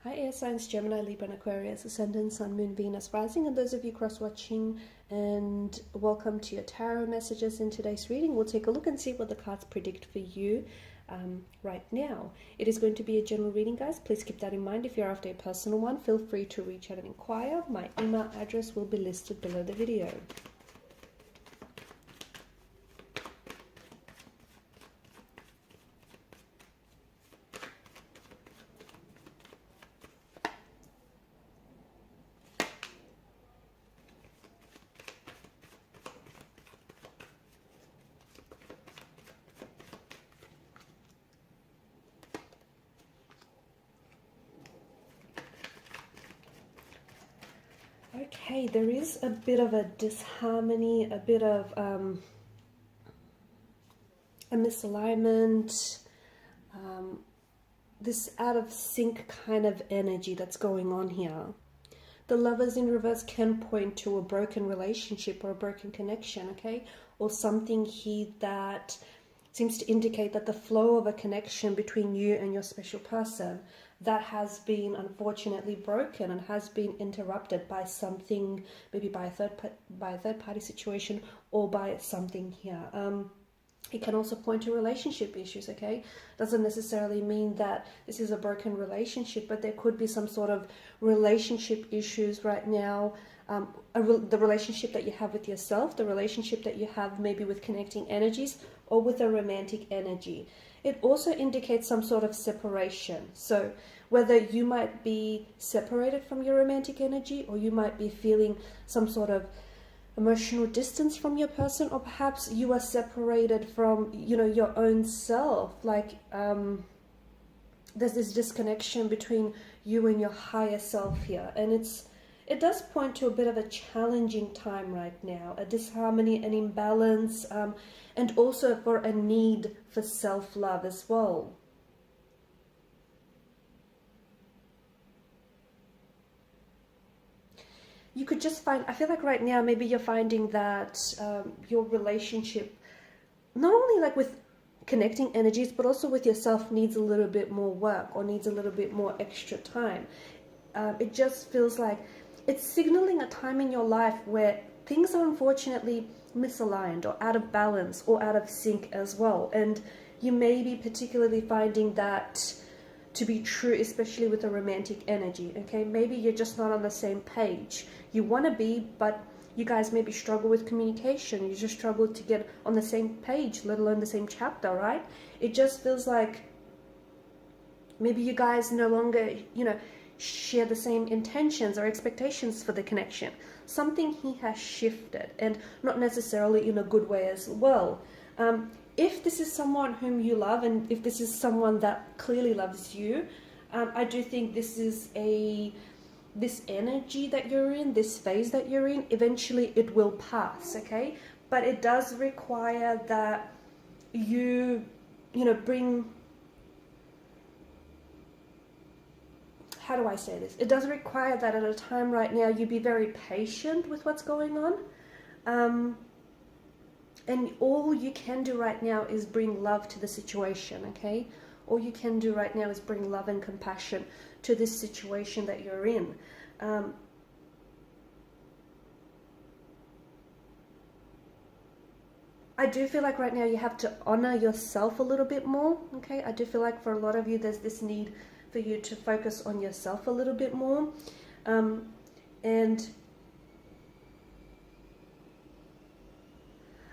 Hi air signs, Gemini, Libra and Aquarius, Ascendant, Sun, Moon, Venus, Rising, and those of you cross-watching, and welcome to your tarot messages. In today's reading, we'll take a look and see what the cards predict for you right now. It is going to be a general reading, guys. Please keep that in mind. If you're after a personal one, feel free to reach out and inquire. My email address will be listed below the video. Okay, there is a bit of a disharmony, a bit of a misalignment, this out of sync kind of energy that's going on here. The Lovers in reverse can point to a broken relationship or a broken connection, okay? Or something here that seems to indicate that the flow of a connection between you and your special person that has been unfortunately broken and has been interrupted by something, maybe by a third party situation or by something here. It can also point to relationship issues, okay? Doesn't necessarily mean that this is a broken relationship, but there could be some sort of relationship issues right now. The relationship that you have with yourself, the relationship that you have maybe with connecting energies or with a romantic energy. It also indicates some sort of separation. So whether you might be separated from your romantic energy, or you might be feeling some sort of emotional distance from your person, or perhaps you are separated from, your own self. Like there's this disconnection between you and your higher self here. And it does point to a bit of a challenging time right now, a disharmony, an imbalance, and also for a need for self-love as well. You could just find, I feel like right now, maybe you're finding that your relationship, not only like with connecting energies, but also with yourself, needs a little bit more work or needs a little bit more extra time. It just feels like it's signaling a time in your life where things are unfortunately misaligned or out of balance or out of sync as well. And you may be particularly finding that to be true, especially with a romantic energy, okay? Maybe you're just not on the same page. You want to be, but you guys maybe struggle with communication. You just struggle to get on the same page, let alone the same chapter, right? It just feels like maybe you guys no longer, share the same intentions or expectations for the connection. Something he has shifted, and not necessarily in a good way as well. If this is someone whom you love, and if this is someone that clearly loves you, I do think this is this energy that you're in, this phase that you're in, eventually it will pass, okay? But it does require that you bring, how do I say this? It does require that at a time right now you be very patient with what's going on. And all you can do right now is bring love to the situation, okay? All you can do right now is bring love and compassion to this situation that you're in. I do feel like right now you have to honor yourself a little bit more, okay? I do feel like for a lot of you there's this need for you to focus on yourself a little bit more. And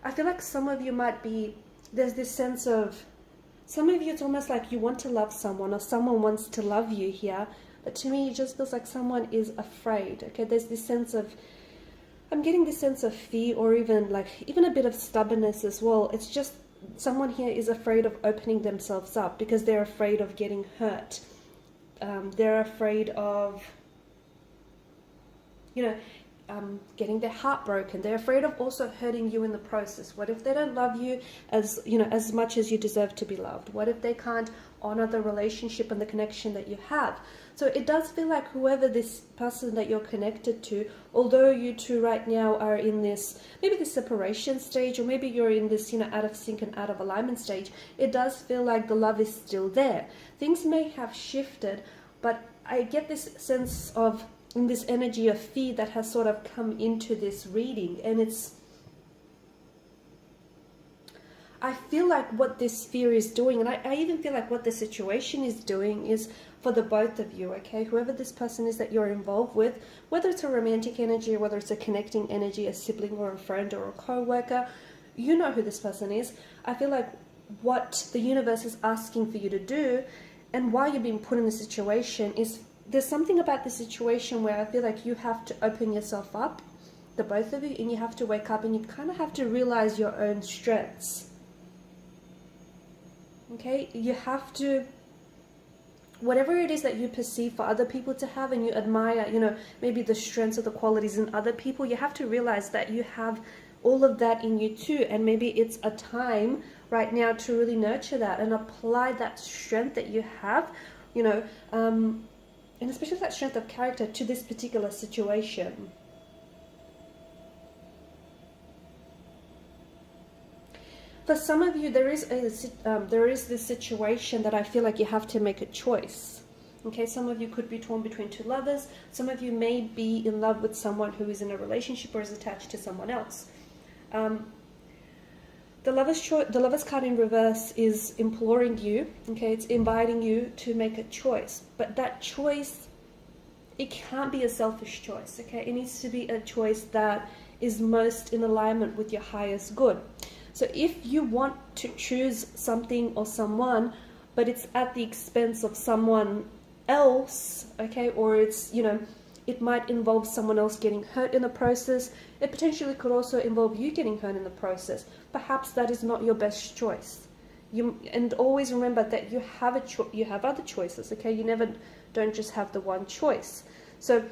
I feel like some of you might be, there's this sense of, some of you it's almost like you want to love someone or someone wants to love you here, but to me it just feels like someone is afraid, okay? There's this sense of, I'm getting this sense of fear, or even a bit of stubbornness as well. It's just someone here is afraid of opening themselves up because they're afraid of getting hurt. They're afraid of, getting their heart broken. They're afraid of also hurting you in the process. What if they don't love you as much as you deserve to be loved? What if they can't honor the relationship and the connection that you have? So it does feel like whoever this person that you're connected to, although you two right now are in this, maybe the separation stage, or maybe you're in this, out of sync and out of alignment stage, it does feel like the love is still there. Things may have shifted, but I get this sense of, in this energy of fear that has sort of come into this reading, and I feel like what this fear is doing, and I even feel like what the situation is doing, is for the both of you, okay? Whoever this person is that you're involved with, whether it's a romantic energy or whether it's a connecting energy, a sibling or a friend or a co-worker, you know who this person is. I feel like what the universe is asking for you to do, and why you're being put in the situation, is there's something about the situation where I feel like you have to open yourself up, the both of you, and you have to wake up and you kind of have to realize your own strengths. Okay, you have to, whatever it is that you perceive for other people to have and you admire, you know, maybe the strengths or the qualities in other people, you have to realize that you have all of that in you too. And maybe it's a time right now to really nurture that and apply that strength that you have, you know, and especially that strength of character to this particular situation. For some of you, there is this situation that I feel like you have to make a choice. Okay, some of you could be torn between two lovers. Some of you may be in love with someone who is in a relationship or is attached to someone else. The Lovers card in reverse is imploring you. Okay, it's inviting you to make a choice. But that choice, it can't be a selfish choice. Okay, it needs to be a choice that is most in alignment with your highest good. So if you want to choose something or someone, but it's at the expense of someone else, okay, or it's, you know, it might involve someone else getting hurt in the process. It potentially could also involve you getting hurt in the process. Perhaps that is not your best choice. And always remember that you have you have other choices, okay? You don't just have the one choice. So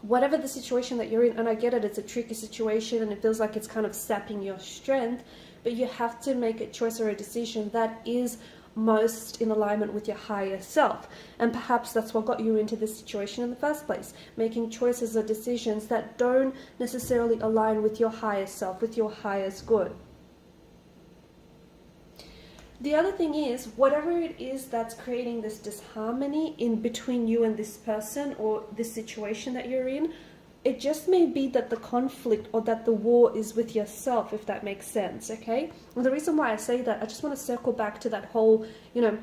whatever the situation that you're in, and I get it, it's a tricky situation and it feels like it's kind of sapping your strength, but you have to make a choice or a decision that is most in alignment with your higher self. And perhaps that's what got you into this situation in the first place, making choices or decisions that don't necessarily align with your higher self, with your highest good. The other thing is, whatever it is that's creating this disharmony in between you and this person or this situation that you're in, it just may be that the conflict or that the war is with yourself, if that makes sense, okay? And the reason why I say that, I just want to circle back to that whole, you know,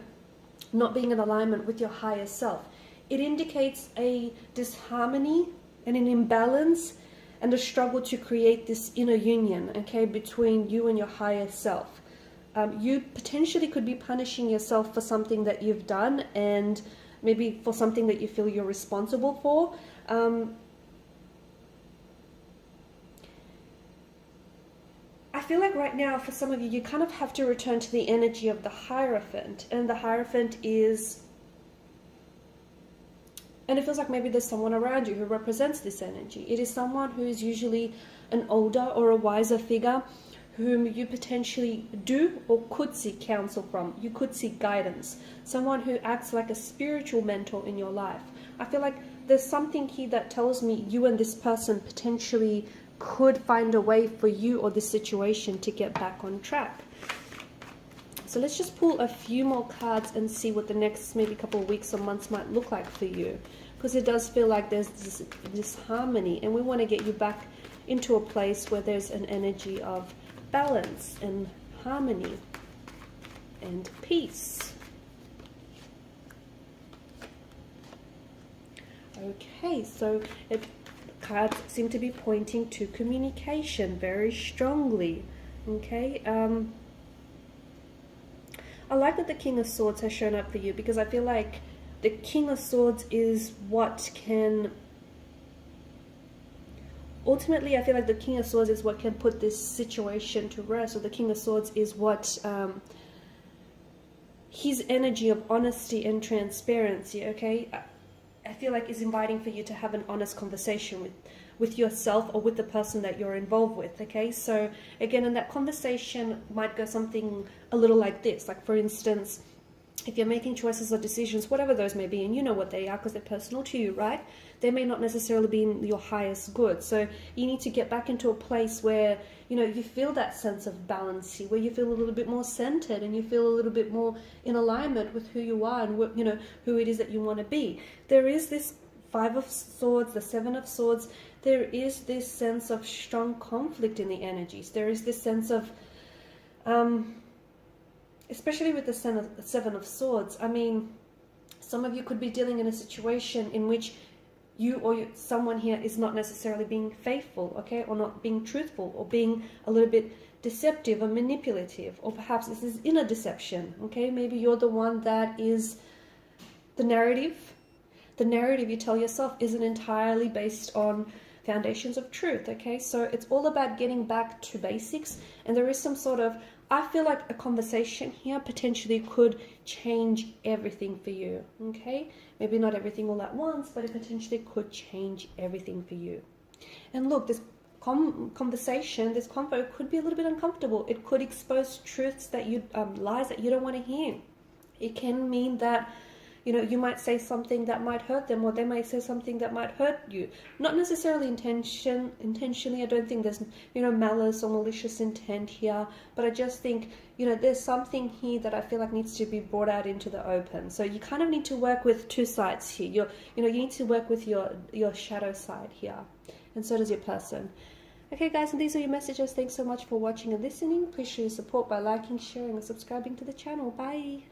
not being in alignment with your higher self. It indicates a disharmony and an imbalance and a struggle to create this inner union, okay, between you and your higher self. You potentially could be punishing yourself for something that you've done, and maybe for something that you feel you're responsible for. I feel like right now, for some of you, you kind of have to return to the energy of the Hierophant. And the Hierophant is, and it feels like maybe there's someone around you who represents this energy. It is someone who is usually an older or a wiser figure whom you potentially do or could seek counsel from. You could seek guidance. Someone who acts like a spiritual mentor in your life. I feel like there's something here that tells me you and this person potentially could find a way for you or this situation to get back on track. So let's just pull a few more cards and see what the next maybe couple of weeks or months might look like for you. Because it does feel like there's this harmony, and we want to get you back into a place where there's an energy of balance and harmony and peace. Okay, so cards seem to be pointing to communication very strongly. Okay, I like that the King of Swords has shown up for you, because I feel like the King of Swords is what can... Ultimately, I feel like the King of Swords is what can put this situation to rest, or the King of Swords is what... his energy of honesty and transparency, okay? I feel like is inviting for you to have an honest conversation with yourself or with the person that you're involved with, okay? So again, in that conversation might go something a little like this. Like, for instance, if you're making choices or decisions, whatever those may be, and you know what they are because they're personal to you, right? They may not necessarily be in your highest good. So you need to get back into a place where, you know, you feel that sense of balance, where you feel a little bit more centered and you feel a little bit more in alignment with who you are and what, you know, who it is that you want to be. There is this Five of Swords, the Seven of Swords. There is this sense of strong conflict in the energies. There is this sense of, especially with the Seven of Swords, I mean, some of you could be dealing in a situation in which you or someone here is not necessarily being faithful, okay, or not being truthful, or being a little bit deceptive or manipulative, or perhaps this is inner deception, okay? Maybe you're the one that is the narrative. The narrative you tell yourself isn't entirely based on foundations of truth, okay? So it's all about getting back to basics, and there is some sort of, I feel like a conversation here potentially could change everything for you, okay? Maybe not everything all at once, but it potentially could change everything for you. And look, this conversation, this convo could be a little bit uncomfortable. It could expose truths that you, lies that you don't want to hear. It can mean that, you know, you might say something that might hurt them, or they might say something that might hurt you. Not necessarily intentionally. I don't think there's, you know, malice or malicious intent here, but I just think, you know, there's something here that I feel like needs to be brought out into the open. So you kind of need to work with two sides here. You need to work with your shadow side here, and so does your person. Okay, guys, and these are your messages. Thanks so much for watching and listening. Appreciate your support by liking, sharing, and subscribing to the channel. Bye.